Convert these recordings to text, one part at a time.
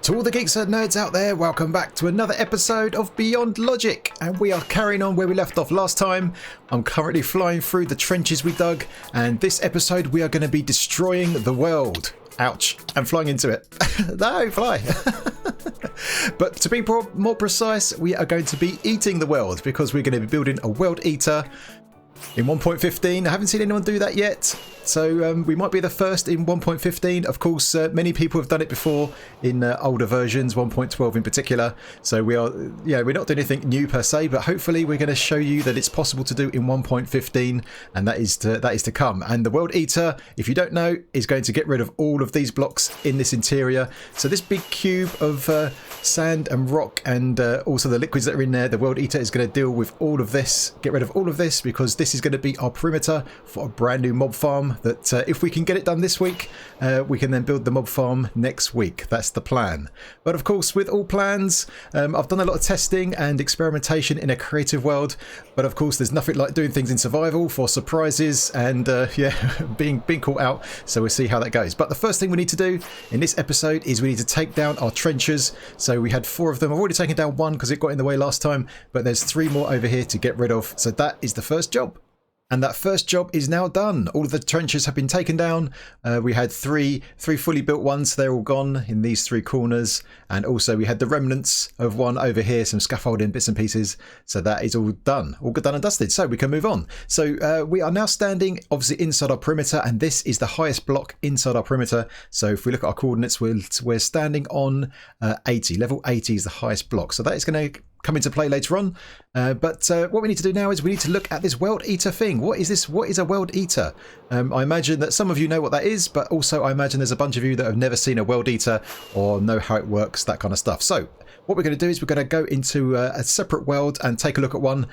To all the geeks and nerds out there, welcome back to another episode of Beyond Logic, and we are carrying on where we left off last time. I'm currently flying through the trenches we dug, and this episode we are going to be destroying the world. Ouch, I'm flying into it. No, fly. But to be more precise, we are going to be eating the world, because we're going to be building a world eater in 1.15. I haven't seen anyone do that yet, so we might be the first in 1.15. Of course, many people have done it before in older versions, 1.12 in particular. So we're not doing anything new per se, but hopefully we're going to show you that it's possible to do in 1.15, and that is to come. And the World Eater, if you don't know, is going to get rid of all of these blocks in this interior. So this big cube of sand and rock, and also the liquids that are in there, the World Eater is going to deal with all of this, get rid of all of this, because this is going to be our perimeter for a brand new mob farm that if we can get it done this week, we can then build the mob farm next week. That's the plan. But of course, with all plans, I've done a lot of testing and experimentation in a creative world, but of course there's nothing like doing things in survival for surprises and being caught out. So we'll see how that goes. But the first thing we need to do in this episode is we need to take down our trenches. So we had 4 of them. I've already taken down 1 because it got in the way last time, but there's 3 more over here to get rid of. So that is the first job. And that first job is now done. All of the trenches have been taken down. We had three fully built ones. They're all gone in these 3 corners. And also we had the remnants of one over here, some scaffolding bits and pieces. So that is all done. All good, done and dusted. So we can move on. So we are now standing obviously inside our perimeter, and this is the highest block inside our perimeter. So if we look at our coordinates, we're standing on 80. Level 80 is the highest block. So that is going to come into play later on, but what we need to do now is we need to look at this World Eater thing. What is this? What is a World Eater? I imagine that some of you know what that is, but also I imagine there's a bunch of you that have never seen a World Eater or know how it works, that kind of stuff. So what we're going to do is we're going to go into a separate world and take a look at one,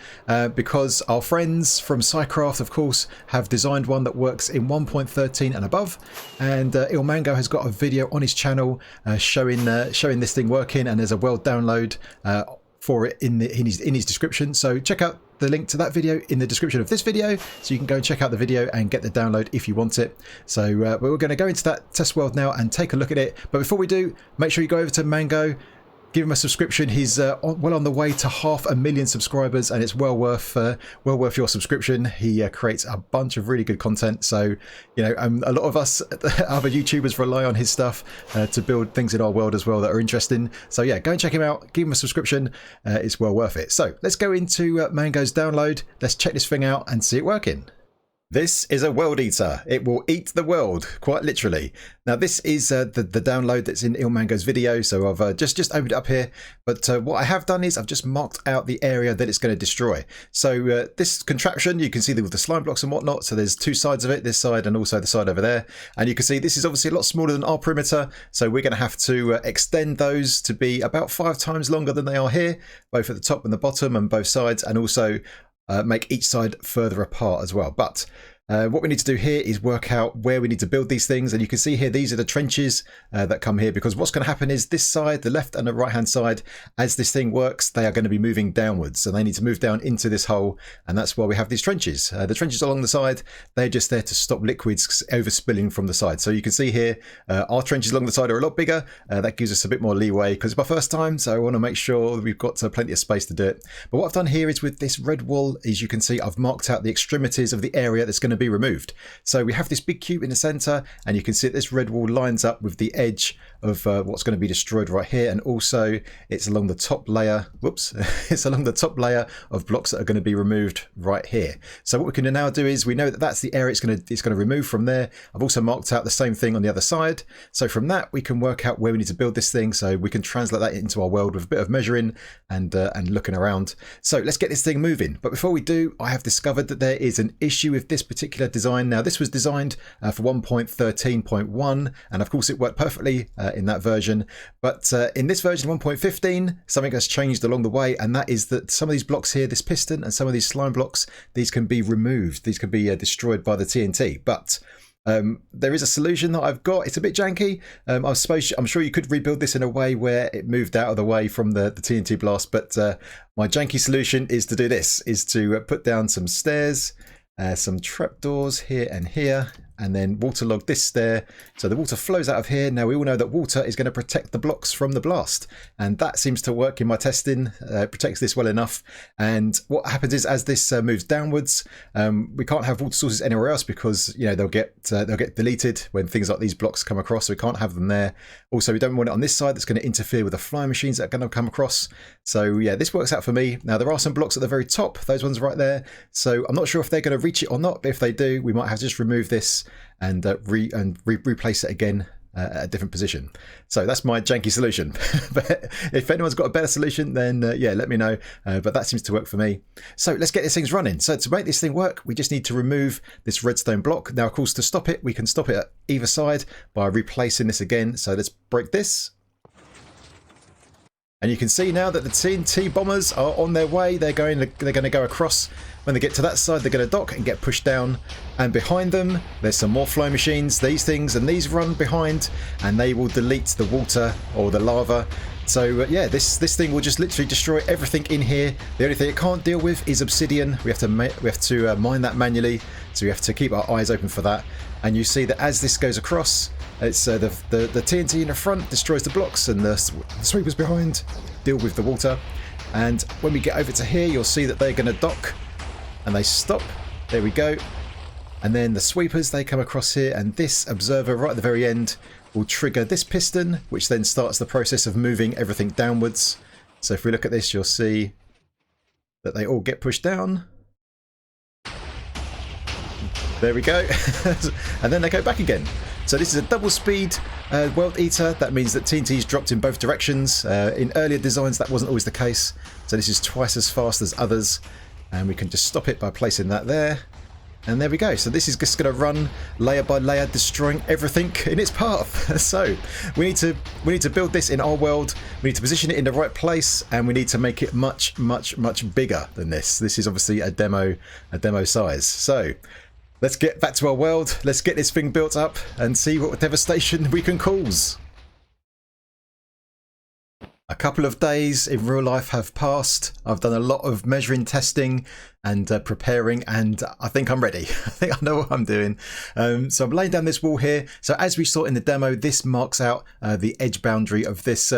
because our friends from Sci-Fi, of course, have designed one that works in 1.13 and above, and Ilmango has got a video on his channel showing this thing working, and there's a world download for it in his description. So check out the link to that video in the description of this video, so you can go and check out the video and get the download if you want it. So we're going to go into that test world now and take a look at it. But before we do, make sure you go over to Mango, give him a subscription. He's well on the way to 500,000 subscribers, and it's well worth your subscription. He creates a bunch of really good content. So a lot of us other YouTubers rely on his stuff to build things in our world as well that are interesting. So yeah, go and check him out. Give him a subscription. It's well worth it. So let's go into Mango's download. Let's check this thing out and see it working. This is a World Eater. It will eat the world, quite literally. Now this is the download that's in Ilmango's video, so I've just opened it up here. But what I have done is I've just marked out the area that it's going to destroy. So this contraption, you can see with the slime blocks and whatnot, so there's 2 sides of it, this side and also the side over there. And you can see this is obviously a lot smaller than our perimeter, so we're going to have to extend those to be about 5 times longer than they are here, both at the top and the bottom and both sides, and also make each side further apart as well. But what we need to do here is work out where we need to build these things, and you can see here these are the trenches that come here, because what's going to happen is this side, the left and the right hand side, as this thing works, they are going to be moving downwards, so they need to move down into this hole, and that's why we have these trenches. The trenches along the side, they're just there to stop liquids overspilling from the side. So you can see here our trenches along the side are a lot bigger. That gives us a bit more leeway because it's my first time, so I want to make sure that we've got plenty of space to do it. But what I've done here is with this red wall, as you can see, I've marked out the extremities of the area that's going to be removed. So we have this big cube in the center, and you can see that this red wall lines up with the edge of what's going to be destroyed right here, and also it's along the top layer. Whoops, it's along the top layer of blocks that are going to be removed right here. So what we can now do is we know that that's the area it's going to remove from there. I've also marked out the same thing on the other side. So from that we can work out where we need to build this thing. So we can translate that into our world with a bit of measuring and looking around. So let's get this thing moving. But before we do, I have discovered that there is an issue with this particular design. Now this was designed for 1.13.1, and of course it worked perfectly in that version, but in this version 1.15 something has changed along the way, and that is that some of these blocks here, this piston and some of these slime blocks, these can be removed, these can be destroyed by the TNT. But there is a solution that I've got. It's a bit janky. I'm sure you could rebuild this in a way where it moved out of the way from the TNT blast, but my janky solution is to do this, is to put down some stairs, some trapdoors here and here, and then waterlog this there. So the water flows out of here. Now we all know that water is going to protect the blocks from the blast, and that seems to work in my testing. It protects this well enough. And what happens is, as this moves downwards, we can't have water sources anywhere else because, you know, they'll get deleted when things like these blocks come across. So we can't have them there. Also, we don't want it on this side. That's going to interfere with the flying machines that are going to come across. So yeah, this works out for me. Now there are some blocks at the very top, those ones right there. So I'm not sure if they're going to reach it or not, but if they do, we might have to just remove this and replace it again at a different position. So that's my janky solution. But if anyone's got a better solution, then yeah, let me know. But that seems to work for me. So let's get these things running. So to make this thing work, we just need to remove this redstone block. Now, of course, to stop it, we can stop it at either side by replacing this again. So let's break this. And you can see now that the Tnt Bombers are on their way. They're going to go across. When they get to that side, they're going to dock and get pushed down. And behind them, there's some more flow machines. These things and these run behind, and they will delete the water or the lava. So yeah, this thing will just literally destroy everything in here. The only thing it can't deal with is obsidian. We have to mine that manually, so we have to keep our eyes open for that. And you see that as this goes across, it's the TNT in the front destroys the blocks, and the sweepers behind deal with the water. And when we get over to here, you'll see that they're going to dock, and they stop. There we go. And then the sweepers, they come across here, and this observer right at the very end will trigger this piston, which then starts the process of moving everything downwards. So if we look at this, you'll see that they all get pushed down. There we go. And then they go back again. So this is a double speed world eater. That means that TNT's dropped in both directions. In earlier designs, that wasn't always the case. So this is twice as fast as others. And we can just stop it by placing that there. And there we go. So this is just going to run layer by layer, destroying everything in its path. So we need to build this in our world. We need to position it in the right place, and we need to make it much bigger than this. This is obviously a demo size. So let's get back to our world. Let's get this thing built up and see what devastation we can cause. A couple of days in real life have passed. I've done a lot of measuring, testing and preparing, and I think I'm ready. I think I know what I'm doing. So I'm laying down this wall here. So as we saw in the demo, this marks out the edge boundary of this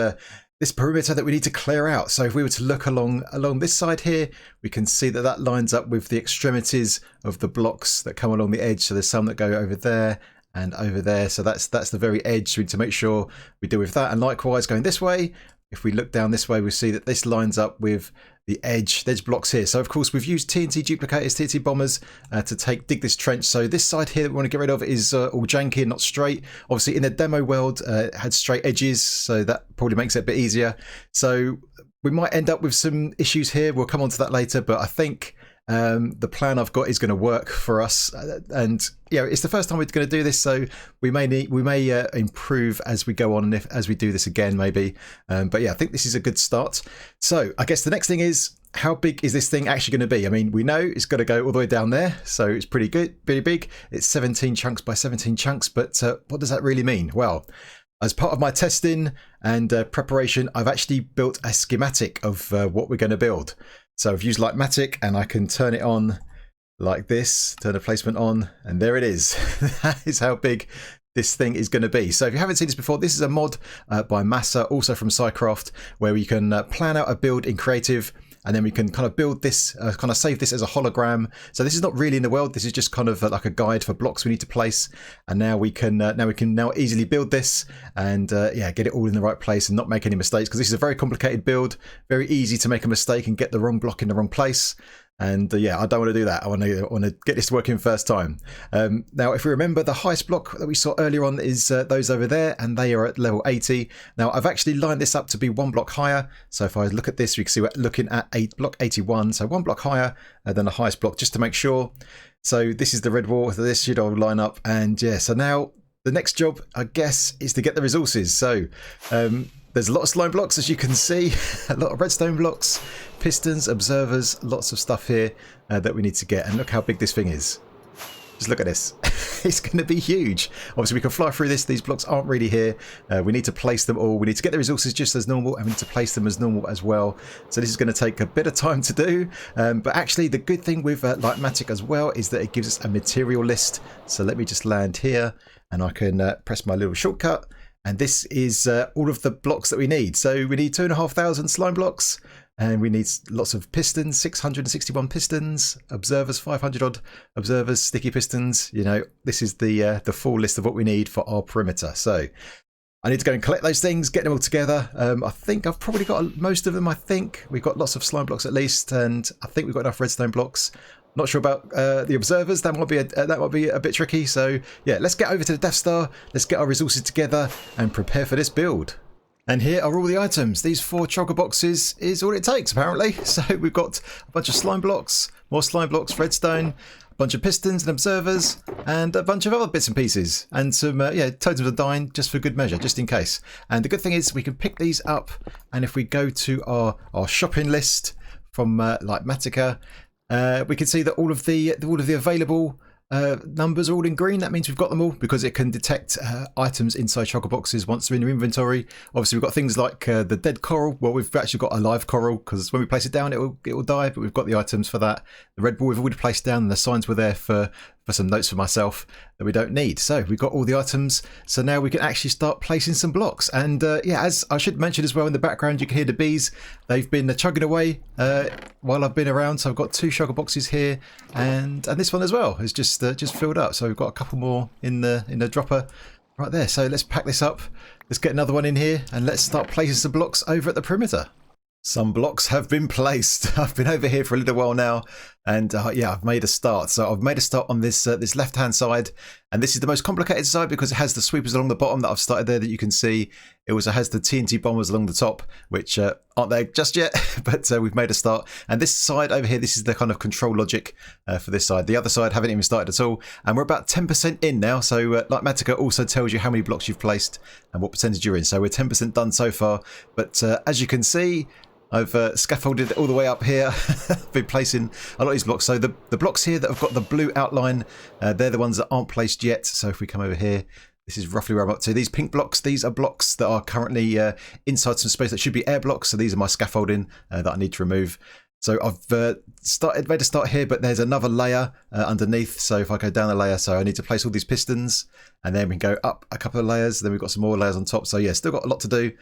this perimeter that we need to clear out. So if we were to look along this side here, we can see that that lines up with the extremities of the blocks that come along the edge. So there's some that go over there and over there. So that's the very edge. So we need to make sure we deal with that. And likewise, going this way, if we look down this way, we see that this lines up with the edge blocks here. So of course we've used TNT duplicators, TNT bombers to dig this trench. So this side here that we want to get rid of is all janky and not straight. Obviously in the demo world it had straight edges, so that probably makes it a bit easier. So we might end up with some issues here. We'll come on to that later, but I think the plan I've got is going to work for us, and yeah, it's the first time we're going to do this, so we may improve as we go on, and as we do this again, maybe. But yeah, I think this is a good start. So I guess the next thing is, how big is this thing actually going to be? I mean, we know it's got to go all the way down there, so it's pretty big. It's 17 chunks by 17 chunks, but what does that really mean? Well, as part of my testing and preparation, I've actually built a schematic of what we're going to build. So I've used Litematic, and I can turn it on like this, turn the placement on, and there it is. That is how big this thing is going to be. So if you haven't seen this before, this is a mod by Massa, also from SciCraft, where we can plan out a build in creative, and then we can kind of build this, kind of save this as a hologram. So this is not really in the world. This is just kind of like a guide for blocks we need to place. And now we can easily build this and yeah, get it all in the right place and not make any mistakes, because this is a very complicated build, very easy to make a mistake and get the wrong block in the wrong place. And yeah, I don't want to do that. I want to get this working first time. Now, if we remember, the highest block that we saw earlier on is those over there, and they are at level 80. Now, I've actually lined this up to be one block higher. So if I look at this, we can see we're looking at block 81. So one block higher than the highest block, just to make sure. So this is the red wall. So this should all line up. And yeah, so now the next job, I guess, is to get the resources. So there's a lot of slime blocks, as you can see, a lot of redstone blocks, pistons, observers, lots of stuff here that we need to get. And look how big this thing is. Just look at this. it's going to be huge. Obviously, we can fly through this. These blocks aren't really here. We need to place them all. We need to get the resources just as normal, and we need to place them as normal as well. So this is going to take a bit of time to do. But actually, the good thing with Litematic as well is that it gives us a material list. So let me just land here, and I can press my little shortcut. And this is all of the blocks that we need. So we need 2,500 slime blocks. And we need lots of pistons, 661 pistons, observers, 500 odd observers, sticky pistons. You know, this is the full list of what we need for our perimeter. So I need to go and collect those things, get them all together. I think I've probably got most of them. I think we've got lots of slime blocks at least, and I think we've got enough redstone blocks. Not sure about the observers. That might be a bit tricky. So yeah, let's get over to the Death Star. Let's get our resources together and prepare for this build. And here are all the items. These 4 chogger boxes is all it takes, apparently. So we've got a bunch of slime blocks, more slime blocks, redstone, a bunch of pistons and observers, and a bunch of other bits and pieces. And some, totems of dying, just for good measure, just in case. And the good thing is we can pick these up, and if we go to our shopping list from Litematica, we can see that all of the available numbers are all in green. That means we've got them all because it can detect items inside chogger boxes once they're in your inventory. Obviously, we've got things like the dead coral. Well, we've actually got a live coral because when we place it down, it will die. But we've got the items for that. The red ball we've already placed down, and the signs were there for some notes for myself that we don't need. So we've got all the items. So now we can actually start placing some blocks. And as I should mention as well, in the background you can hear the bees. They've been chugging away while I've been around. So I've got 2 chogger boxes here, and this one as well is just filled up. So we've got a couple more in the dropper right there. So let's pack this up. Let's get another one in here, and let's start placing some blocks over at the perimeter. Some blocks have been placed. I've been over here for a little while now, and I've made a start. So I've made a start on this left hand side, and this is the most complicated side because it has the sweepers along the bottom that I've started there that you can see. It also has the Tnt Bombers along the top, which aren't there just yet, but we've made a start. And this side over here, this is the kind of control logic for this side. The other side haven't even started at all, and we're about 10% in now. So Litematica also tells you how many blocks you've placed and what percentage you're in. So we're 10% done so far, but as you can see, I've scaffolded all the way up here. Been placing a lot of these blocks. So the blocks here that have got the blue outline, they're the ones that aren't placed yet. So if we come over here, this is roughly where I'm up to. These pink blocks, these are blocks that are currently inside some space that should be air blocks. So these are my scaffolding that I need to remove. So I've made a start here, but there's another layer underneath. So if I go down a layer, so I need to place all these pistons, and then we can go up a couple of layers. Then we've got some more layers on top. So yeah, still got a lot to do.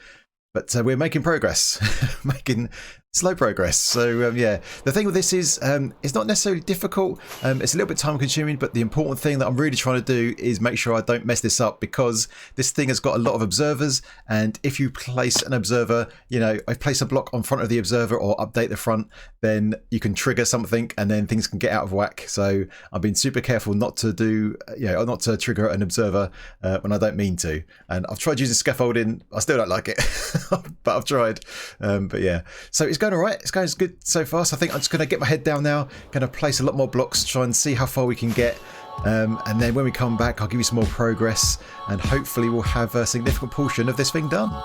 But we're making progress, making slow progress. So the thing with this is it's not necessarily difficult. It's a little bit time consuming, but the important thing that I'm really trying to do is make sure I don't mess this up, because this thing has got a lot of observers. And if you place an observer, I place a block on front of the observer or update the front, then you can trigger something and then things can get out of whack. So I've been super careful not to do, not to trigger an observer when I don't mean to. And I've tried using scaffolding. I still don't like it, but I've tried. But yeah, so it's going all right. It's going good so far. So I think I'm just going to get my head down now, going to place a lot more blocks, try and see how far we can get. And then when we come back, I'll give you some more progress, and hopefully we'll have a significant portion of this thing done.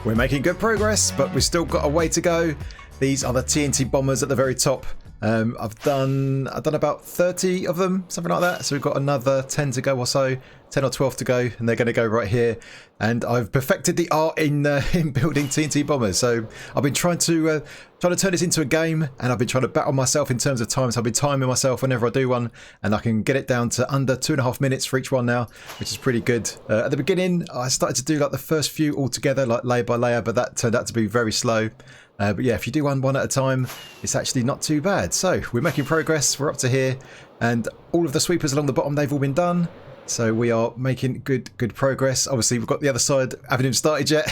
We're making good progress, but we've still got a way to go. These are the Tnt Bombers at the very top. I've done about 30 of them, something like that. So we've got another 10 to go or so, 10 or 12 to go, and they're going to go right here. And I've perfected the art in building Tnt Bombers. So I've been trying to turn this into a game, and I've been trying to battle myself in terms of time. So I've been timing myself whenever I do one, and I can get it down to under 2.5 minutes for each one now, which is pretty good. At the beginning, I started to do like the first few all together, like layer by layer, but that turned out to be very slow. But yeah, if you do one at a time, it's actually not too bad. So we're making progress. We're up to here, and all of the sweepers along the bottom, they've all been done. So we are making good progress. Obviously, we've got the other side, haven't even started yet.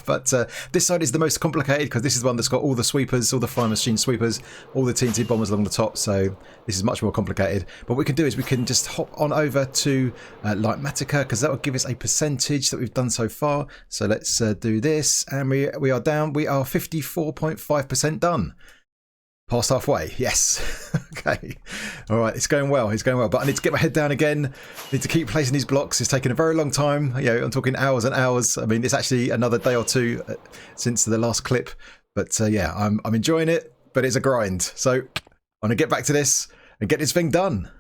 But this side is the most complicated because this is the one that's got all the sweepers, all the flying machine sweepers, all the Tnt Bombers along the top. So this is much more complicated. But what we can do is we can just hop on over to Litematica, because that will give us a percentage that we've done so far. So let's do this. And we are down. We are 54.5% done. Past halfway, yes. Okay. All right, it's going well. It's going well. But I need to get my head down again. I need to keep placing these blocks. It's taken a very long time. You know, I'm talking hours and hours. I mean, it's actually another day or two since the last clip. But yeah, I'm enjoying it, but it's a grind. So I'm going to get back to this and get this thing done.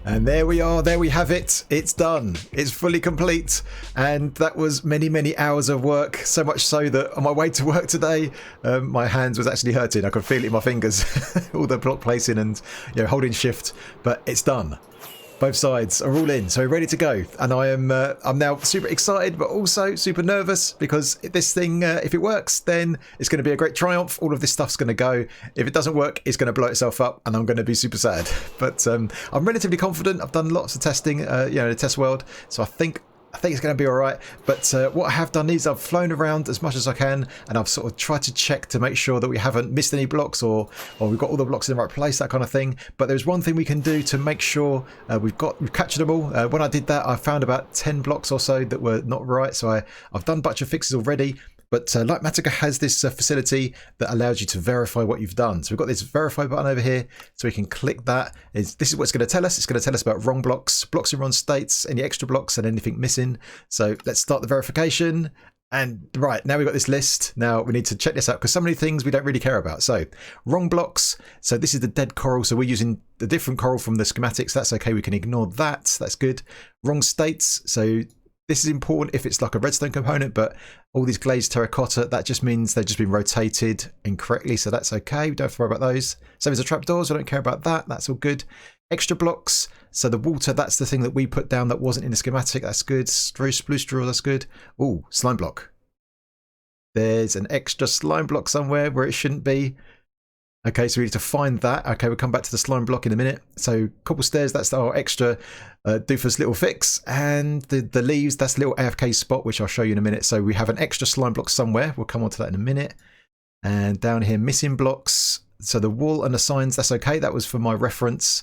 And there we are, there we have it. It's done. It's fully complete. And that was many hours of work. So much so that on my way to work today, my hands was actually hurting. I could feel it in my fingers, all the block placing and holding shift. But it's done. Both sides are all in, so we're ready to go. And I'm now super excited, but also super nervous, because this thing, if it works, then it's going to be a great triumph. All of this stuff's going to go. If it doesn't work, it's going to blow itself up, and I'm going to be super sad. But I'm relatively confident. I've done lots of testing, in the test world, so I think it's going to be all right. But what I have done is I've flown around as much as I can, and I've sort of tried to check to make sure that we haven't missed any blocks, or we've got all the blocks in the right place, that kind of thing. But there's one thing we can do to make sure we've captured them all. When I did that, I found about 10 blocks or so that were not right. So I've done a bunch of fixes already. But Litematica has this facility that allows you to verify what you've done. So we've got this verify button over here, so we can click that. This is what it's going to tell us. It's going to tell us about wrong blocks, blocks in wrong states, any extra blocks, and anything missing. So let's start the verification. And right, now we've got this list. Now we need to check this out, because some of the things we don't really care about. So wrong blocks. So this is the dead coral. So we're using the different coral from the schematics. That's okay. We can ignore that. That's good. Wrong states. So this is important if it's like a redstone component, but all these glazed terracotta, that just means they've just been rotated incorrectly, so that's okay. We don't have to worry about those. Same as the trapdoors, I don't care about that. That's all good. Extra blocks, so the water, that's the thing that we put down that wasn't in the schematic. That's good. Blue straw, that's good. Ooh, slime block. There's an extra slime block somewhere where it shouldn't be. Okay, so we need to find that. Okay, we'll come back to the slime block in a minute. So cobble stairs, that's our extra doofus little fix. And the leaves, that's a little AFK spot, which I'll show you in a minute. So we have an extra slime block somewhere. We'll come on to that in a minute. And down here, missing blocks. So the wall and the signs, that's okay. That was for my reference.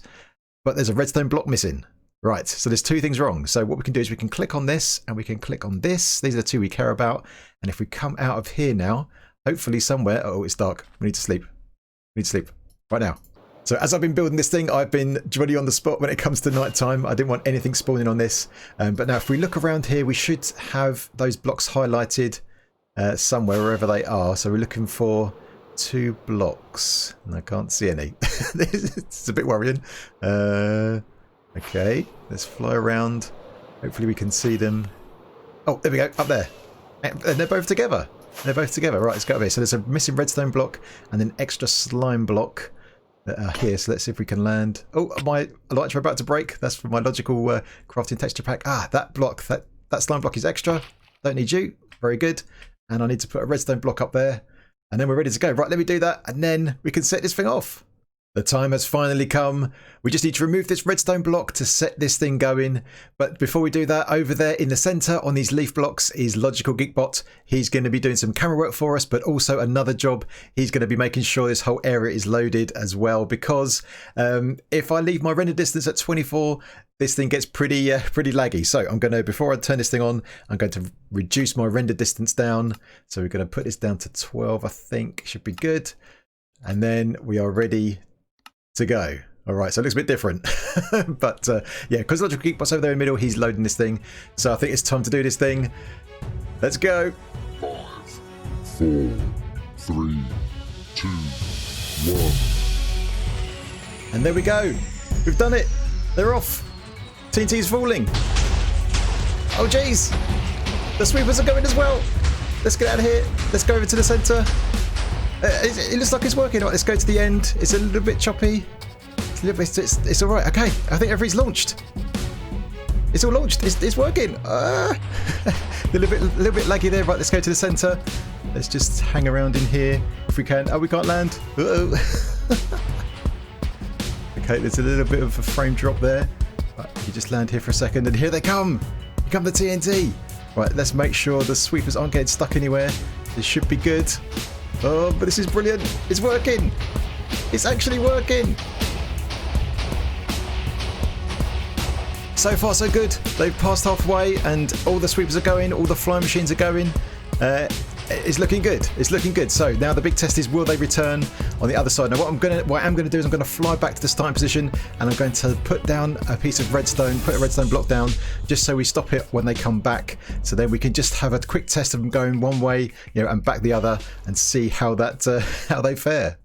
But there's a redstone block missing. Right, so there's two things wrong. So what we can do is we can click on this and we can click on this. These are the two we care about. And if we come out of here now, hopefully somewhere, oh, it's dark. We need to sleep. We need to sleep right now. So as I've been building this thing, I've been really on the spot when it comes to night time. I didn't want anything spawning on this. But now if we look around here, we should have those blocks highlighted. somewhere, wherever they are. So we're looking for 2 blocks, and I can't see any. It's a bit worrying. Okay, let's fly around. Hopefully we can see them. Oh, there we go, up there. And they're both together. They're both together. Right, let's go over here. So there's a missing redstone block and an extra slime block that are here. So let's see if we can land. Oh, my lights are about to break. That's from my logical crafting texture pack. Ah, that block, that slime block is extra. Don't need you. Very good. And I need to put a redstone block up there. And then we're ready to go. Right, let me do that. And then we can set this thing off. The time has finally come. We just need to remove this redstone block to set this thing going. But before we do that, over there in the center on these leaf blocks is Logical Geekbot. He's going to be doing some camera work for us, but also another job. He's going to be making sure this whole area is loaded as well, because if I leave my render distance at 24, this thing gets pretty laggy. So I'm going to, before I turn this thing on, I'm going to reduce my render distance down. So we're going to put this down to 12, I think. Should be good. And then we are ready to go. All right, so it looks a bit different. But yeah, because Logical Geekbot's over there in the middle, he's loading this thing. So I think it's time to do this thing. Let's go. 5, 4, 3, 2, 1. And there we go. We've done it. They're off. TNT's falling. Oh, jeez. The sweepers are going as well. Let's get out of here. Let's go over to the center. It looks like it's working. Right, let's go to the end. It's a little bit choppy. It's all right. Okay, I think everything's launched. It's all launched. It's working. A little bit laggy there. Right, let's go to the center. Let's just hang around in here if we can. Oh, we can't land. Uh-oh. Okay, there's a little bit of a frame drop there. Right, you just land here for a second, and here they come. Here come the TNT. Right, let's make sure the sweepers aren't getting stuck anywhere. This should be good. Oh, but this is brilliant. It's working. It's actually working. So far, so good. They've passed halfway and all the sweepers are going. All the flying machines are going. It's looking good. It's looking good. So now the big test is, will they return on the other side? Now what I am going to do is I'm going to fly back to the starting position, and I'm going to put down a piece of redstone, put a redstone block down, just so we stop it when they come back. So then we can just have a quick test of them going one way, and back the other, and see how that how they fare.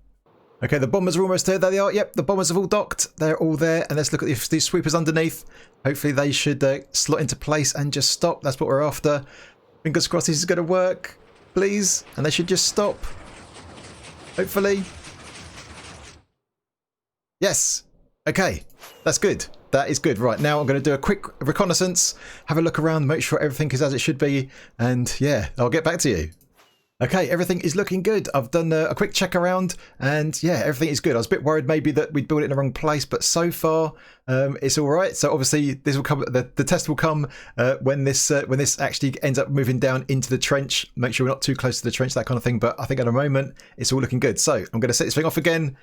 Okay, the bombers are almost there. There they are. Yep, the bombers have all docked. They're all there. And let's look at these sweepers underneath. Hopefully they should slot into place and just stop. That's what we're after. Fingers crossed this is going to work. Please. And they should just stop. Hopefully. Yes. Okay. That's good. That is good. Right, now I'm going to do a quick reconnaissance. Have a look around. Make sure everything is as it should be. And yeah, I'll get back to you. Okay, everything is looking good. I've done a quick check around, and yeah, everything is good. I was a bit worried maybe that we'd built it in the wrong place, but so far it's all right. So obviously this will come. The test will come when this actually ends up moving down into the trench. Make sure we're not too close to the trench, that kind of thing. But I think at the moment it's all looking good. So I'm going to set this thing off again,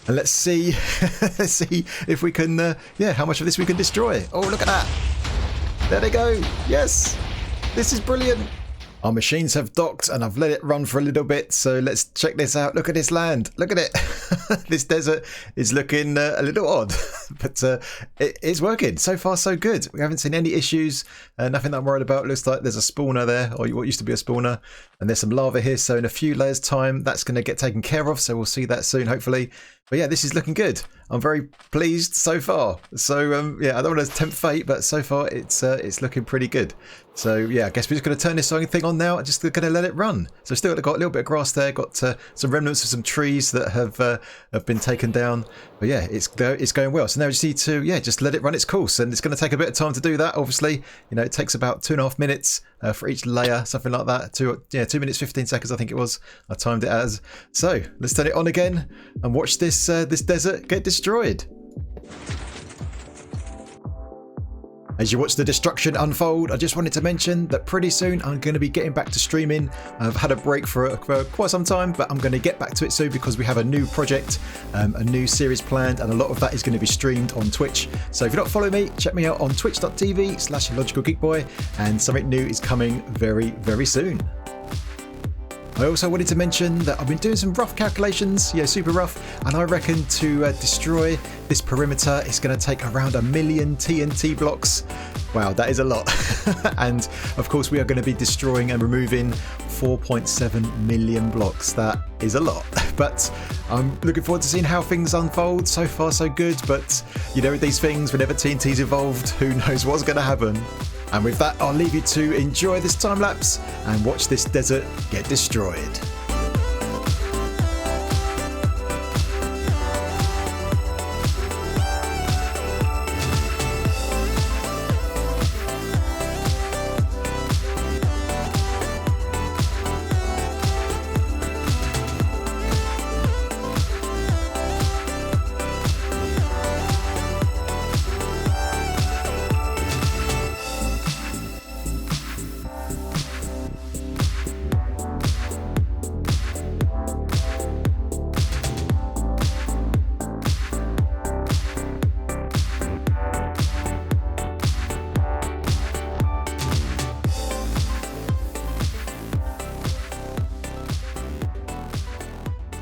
and let's see, let's see if we can. Yeah, how much of this we can destroy. Oh, look at that! There they go. Yes, this is brilliant. Our machines have docked and I've let it run for a little bit, so let's check this out. Look at this land. Look at it. This desert is looking a little odd, but it's working. So far, so good. We haven't seen any issues, nothing that I'm worried about. It looks like there's a spawner there, or what used to be a spawner, and there's some lava here, so in a few layers' time, that's going to get taken care of, so we'll see that soon, hopefully. But yeah, this is looking good. I'm very pleased so far. So yeah, I don't want to tempt fate, but so far it's looking pretty good. So yeah, I guess we're just going to turn this thing on now. Just going to let it run. So still got a little bit of grass there. Got some remnants of some trees that have been taken down. But yeah, it's going well. So now we just need to just let it run its course, and it's going to take a bit of time to do that. Obviously, it takes about 2.5 minutes for each layer, something like that. 2 minutes 15 seconds, I think it was. I timed it as. So let's turn it on again and watch this desert get destroyed. As you watch the destruction unfold, I just wanted to mention that pretty soon I'm going to be getting back to streaming. I've had a break for quite some time, but I'm going to get back to it soon because we have a new project, a new series planned, and a lot of that is going to be streamed on Twitch. So if you're not following me, check me out on twitch.tv/logicalgeekboy, and something new is coming very, very soon. I also wanted to mention that I've been doing some rough calculations, super rough, and I reckon to destroy This perimeter is going to take around 1 million TNT blocks. Wow, that is a lot. And of course we are going to be destroying and removing 4.7 million blocks. That is a lot. But I'm looking forward to seeing how things unfold. So far so good, but you know, with these things, whenever TNT's involved, who knows what's going to happen. And with that, I'll leave you to enjoy this time lapse and watch this desert get destroyed.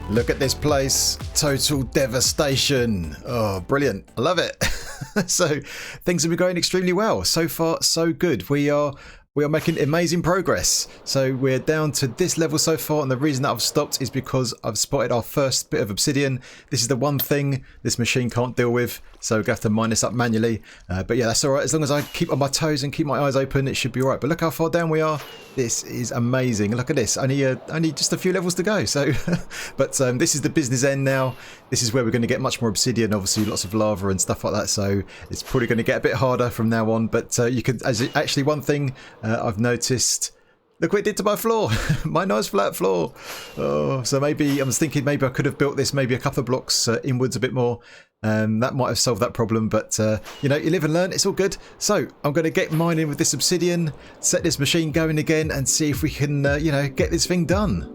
Look at this place. Total devastation. Oh, brilliant. I love it. So things have been going extremely well. So far, so good. We are making amazing progress. So we're down to this level so far, and the reason that I've stopped is because I've spotted our first bit of obsidian. This is the one thing this machine can't deal with, so we're going to have to mine this up manually. But yeah, that's all right. As long as I keep on my toes and keep my eyes open, it should be all right. But look how far down we are. This is amazing. Look at this. Only just a few levels to go. So, but this is the business end now. This is where we're going to get much more obsidian. Obviously, lots of lava and stuff like that. So it's probably going to get a bit harder from now on. But you can, actually, one thing I've noticed. Look what it did to my floor. My nice flat floor. Oh, so maybe I was thinking maybe I could have built this maybe a couple of blocks inwards a bit more. That might have solved that problem, but you know, you live and learn. It's all good. So I'm going to get mining with this obsidian, set this machine going again, and see if we can, you know, get this thing done.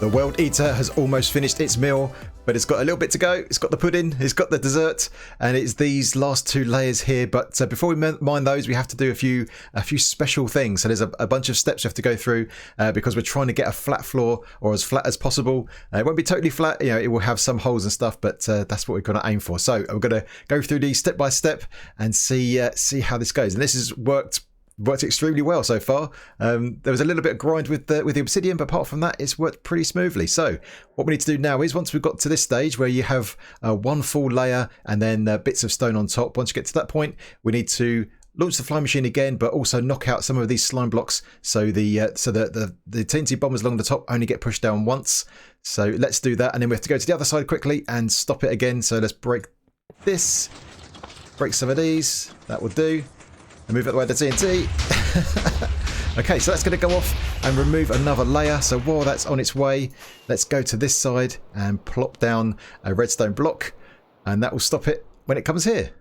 The World Eater has almost finished its meal, but it's got a little bit to go. It's got the pudding, it's got the dessert, and it's these last two layers here. But before we mine those, we have to do a few special things. So there's a bunch of steps we have to go through because we're trying to get a flat floor, or as flat as possible. It won't be totally flat, you know, it will have some holes and stuff, but that's what we're going to aim for. So we're going to go through these step by step and see how this goes. And this has worked extremely well so far. There was a little bit of grind with the obsidian, but apart from that, it's worked pretty smoothly. So what we need to do now is, once we've got to this stage where you have one full layer and then bits of stone on top, once you get to that point, we need to launch the flying machine again, but also knock out some of these slime blocks so the Tnt Bombers along the top only get pushed down once. So let's do that, and then we have to go to the other side quickly and stop it again. So let's break this, break some of these, that will do. And move out the way of the TNT. Okay, so that's going to go off and remove another layer. So while that's on its way, let's go to this side and plop down a redstone block, and that will stop it when it comes here.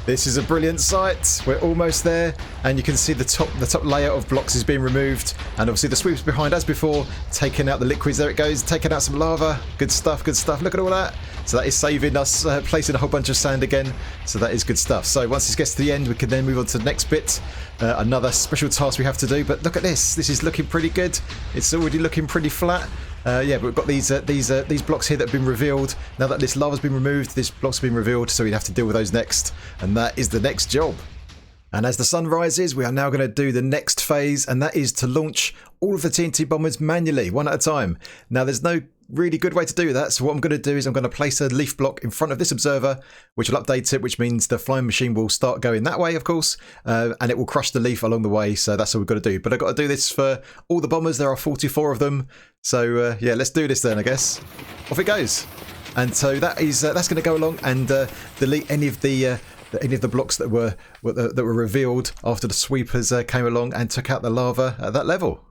This is a brilliant sight. We're almost there, and you can see the top layer of blocks is being removed, and obviously the sweeps behind as before, taking out the liquids. There it goes, taking out some lava. Good stuff, good stuff. Look at all that. So that is saving us placing a whole bunch of sand again. So that is good stuff. So once this gets to the end, we can then move on to the next bit. Another special task we have to do. But look at this. This is looking pretty good. It's already looking pretty flat. Yeah, but we've got these blocks here that have been revealed. Now that this lava's been removed, this block's been revealed, so we have to deal with those next, and that is the next job. And as the sun rises, we are now going to do the next phase, and that is to launch all of the Tnt Bombers manually, one at a time. Now, there's no really good way to do that, so what I'm going to do is I'm going to place a leaf block in front of this observer, which will update it, which means the flying machine will start going that way, of course, and it will crush the leaf along the way. So that's what we've got to do. But I've got to do this for all the bombers. There are 44 of them. So yeah, let's do this then, I guess. Off it goes. And so that's going to go along and delete any of the blocks that were revealed after the sweepers came along and took out the lava at that level.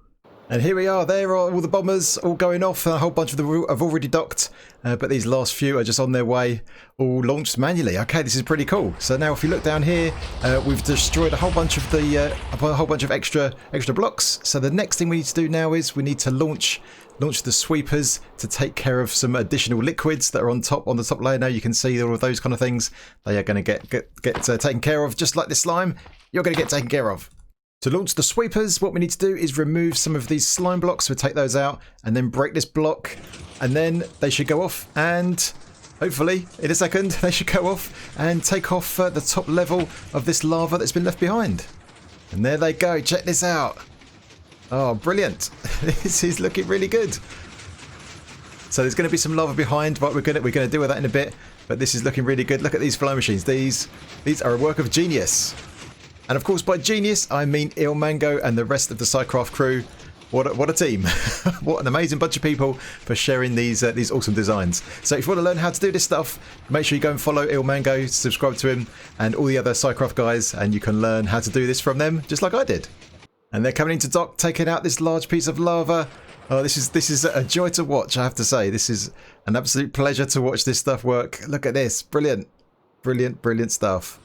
And here we are, there are all the bombers all going off. A whole bunch of them have already docked, but these last few are just on their way, all launched manually. Okay, this is pretty cool. So now if you look down here, we've destroyed a whole bunch of extra blocks. So the next thing we need to do now is we need to launch the sweepers to take care of some additional liquids that are on the top layer. Now you can see all of those kind of things. They are going to get taken care of, just like this slime. You're going to get taken care of. To launch the sweepers, what we need to do is remove some of these slime blocks. We'll take those out and then break this block, and then they should go off, and hopefully in a second they should go off and take off the top level of this lava that's been left behind. And there they go. Check this out. Oh, brilliant. This is looking really good. So there's going to be some lava behind, but we're going to deal with that in a bit. But this is looking really good. Look at these flow machines. These are a work of genius. And of course, by genius, I mean Il Mango and the rest of the Sci-Craft crew. What a team. What an amazing bunch of people for sharing these awesome designs. So if you want to learn how to do this stuff, make sure you go and follow Il Mango, subscribe to him and all the other Sci-Craft guys, and you can learn how to do this from them, just like I did. And they're coming into dock, taking out this large piece of lava. Oh, this is a joy to watch, I have to say. This is an absolute pleasure to watch this stuff work. Look at this. Brilliant. Brilliant, brilliant stuff.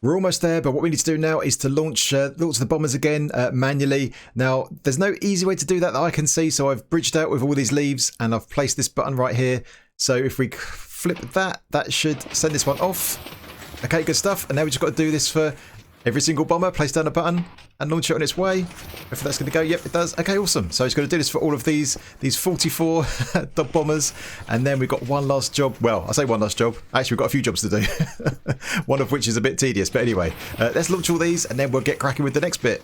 We're almost there, but what we need to do now is to launch the bombers again manually. Now, there's no easy way to do that I can see, so I've bridged out with all these leaves, and I've placed this button right here. So if we flip that should send this one off. Okay, good stuff. And now we've just got to do this for every single bomber. Place down a button and launch it on its way. If that's going to go, yep, it does. Okay, awesome. So it's going to do this for all of these 44 bombers, and then we've got one last job. Well, I say one last job. Actually, we've got a few jobs to do. One of which is a bit tedious, but anyway, let's launch all these, and then we'll get cracking with the next bit.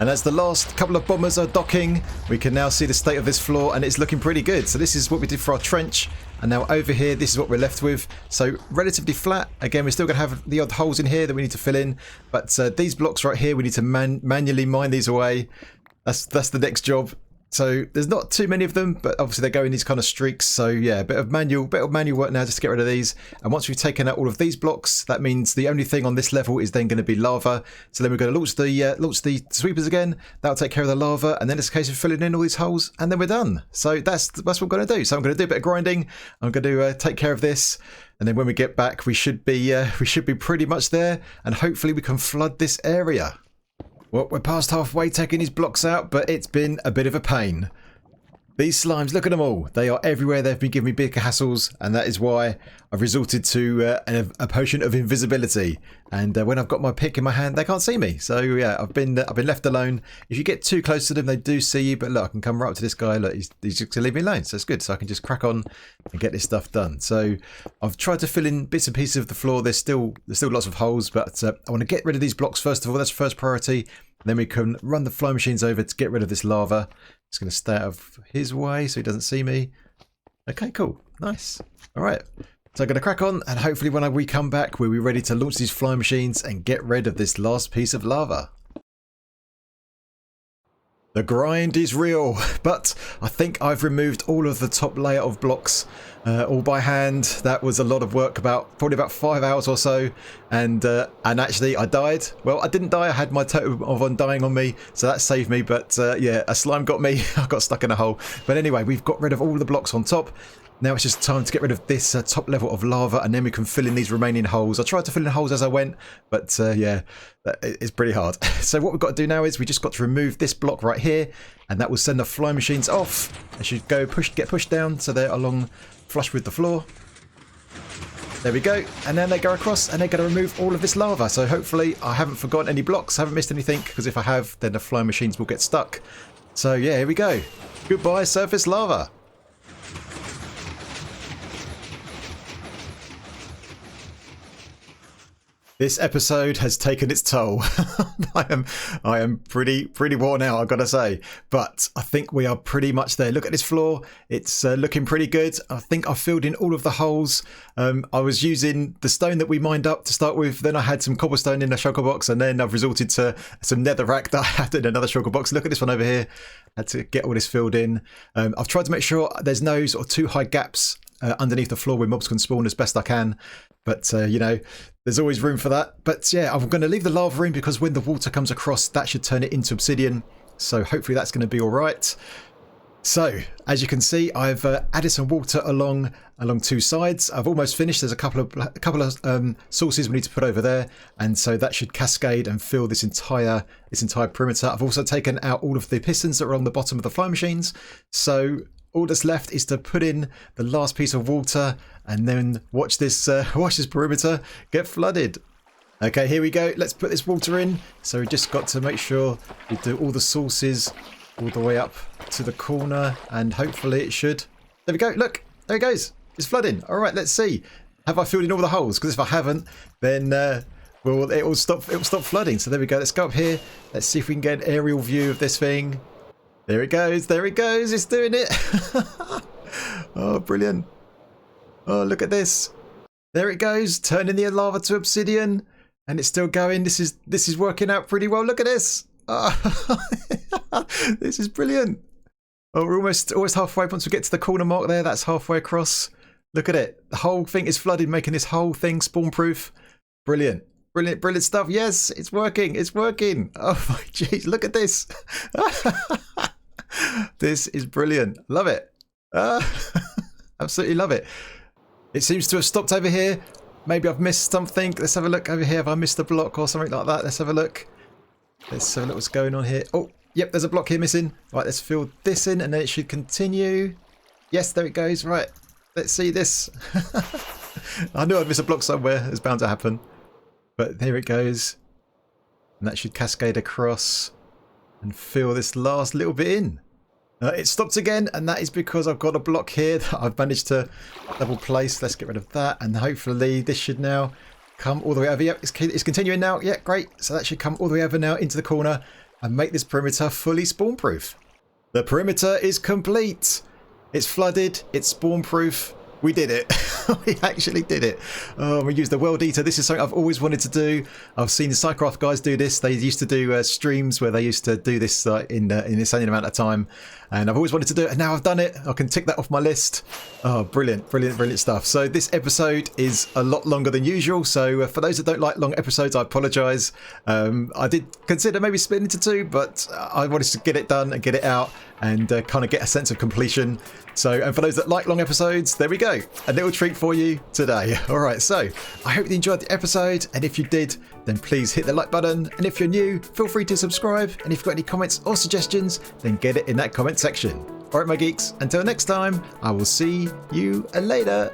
And as the last couple of bombers are docking, we can now see the state of this floor, and it's looking pretty good. So this is what we did for our trench, and now over here, this is what we're left with. So relatively flat. Again, we're still going to have the odd holes in here that we need to fill in, but these blocks right here, we need to manually mine these away. That's the next job. So there's not too many of them, but obviously they go in these kind of streaks. So yeah, a bit of manual work now just to get rid of these. And once we've taken out all of these blocks, that means the only thing on this level is then going to be lava. So then we're going to launch the sweepers again. That'll take care of the lava, and then it's a case of filling in all these holes, and then we're done. So that's what I'm going to do. So I'm going to do a bit of grinding. I'm going to take care of this, and then when we get back, we should be pretty much there, and hopefully we can flood this area. Well, we're past halfway taking these blocks out, but it's been a bit of a pain. These slimes, look at them all. They are everywhere. They've been giving me big hassles, and that is why I've resorted to a potion of invisibility. And when I've got my pick in my hand, they can't see me. So yeah, I've been left alone. If you get too close to them, they do see you. But look, I can come right up to this guy. Look, he's just going to leave me alone. So it's good. So I can just crack on and get this stuff done. So I've tried to fill in bits and pieces of the floor. There's still lots of holes, but I want to get rid of these blocks first of all. That's first priority. Then we can run the flow machines over to get rid of this lava. Just going to stay out of his way so he doesn't see me. Okay, cool. Nice. All right. So I'm going to crack on, and hopefully when we come back, we'll be ready to launch these fly machines and get rid of this last piece of lava. The grind is real, but I think I've removed all of the top layer of blocks all by hand. That was a lot of work, probably about 5 hours or so, and actually I died. Well, I didn't die. I had my totem of undying on me, so that saved me. But yeah, a slime got me. I got stuck in a hole. But anyway, we've got rid of all the blocks on top. Now it's just time to get rid of this top level of lava, and then we can fill in these remaining holes. I tried to fill in holes as I went, but yeah, it's pretty hard. So what we've got to do now is we just got to remove this block right here, and that will send the fly machines off. They should get pushed down so they're along flush with the floor. There we go, and then they go across and they're going to remove all of this lava. So hopefully I haven't forgotten any blocks, haven't missed anything, because if I have, then the fly machines will get stuck. So yeah, here we go. Goodbye surface lava. This episode has taken its toll. I am pretty worn out, I've got to say. But I think we are pretty much there. Look at this floor. It's looking pretty good. I think I filled in all of the holes. I was using the stone that we mined up to start with. Then I had some cobblestone in a shulker box, and then I've resorted to some netherrack that I had in another shulker box. Look at this one over here. I had to get all this filled in. I've tried to make sure there's no sort of too high gaps underneath the floor where mobs can spawn as best I can. But, you know, there's always room for that. But, yeah, I'm going to leave the lava in because when the water comes across, that should turn it into obsidian. So hopefully that's going to be all right. So, as you can see, I've added some water along two sides. I've almost finished. There's a couple of sources we need to put over there. And so that should cascade and fill this entire perimeter. I've also taken out all of the pistons that are on the bottom of the fly machines. So all that's left is to put in the last piece of water and then watch this perimeter get flooded. Okay, here we go. Let's put this water in. So we just got to make sure we do all the sources all the way up to the corner, and hopefully it should. There we go. Look, there it goes. It's flooding. All right, let's see. Have I filled in all the holes? Because if I haven't, then it will stop flooding. So there we go. Let's go up here. Let's see if we can get an aerial view of this thing. There it goes. There it goes. It's doing it. Oh, brilliant. Oh, look at this. There it goes. Turning the lava to obsidian. And it's still going. This is working out pretty well. Look at this. Oh, this is brilliant. Oh, we're almost halfway. Once we get to the corner mark there, that's halfway across. Look at it. The whole thing is flooded, making this whole thing spawn proof. Brilliant. Brilliant stuff. Yes, it's working. It's working. Oh my jeez, look at this. This is brilliant. Love it. Absolutely love it. It seems to have stopped over here. Maybe I've missed something. Let's have a look over here. Have I missed a block or something like that? Let's have a look. Let's have a look what's going on here. Oh, yep, there's a block here missing. Right, let's fill this in and then it should continue. Yes, there it goes. Right, let's see this. I knew I'd miss a block somewhere. It's bound to happen. But here it goes. And that should cascade across and fill this last little bit in. It stopped again, and that is because I've got a block here that I've managed to double place. Let's get rid of that, and hopefully this should now come all the way over. Yep, it's continuing now. Yeah, great. So that should come all the way over now into the corner and make this perimeter fully spawn proof. The perimeter is complete. It's flooded. It's spawn proof. We did it. We actually did it. Oh, we used the world eater. This is something I've always wanted to do. I've seen the Psycraft guys do this. They used to do streams where they used to do this in an insane amount of time. And I've always wanted to do it, and now I've done it. I can tick that off my list. Oh, brilliant stuff. So this episode is a lot longer than usual. So for those that don't like long episodes, I apologise. I did consider maybe splitting into two, but I wanted to get it done and get it out and kind of get a sense of completion. So, and for those that like long episodes, there we go. A little treat for you today. All right, so I hope you enjoyed the episode. And if you did, then please hit the like button. And if you're new, feel free to subscribe. And if you've got any comments or suggestions, then get it in that comment section. All right, my geeks, until next time, I will see you later.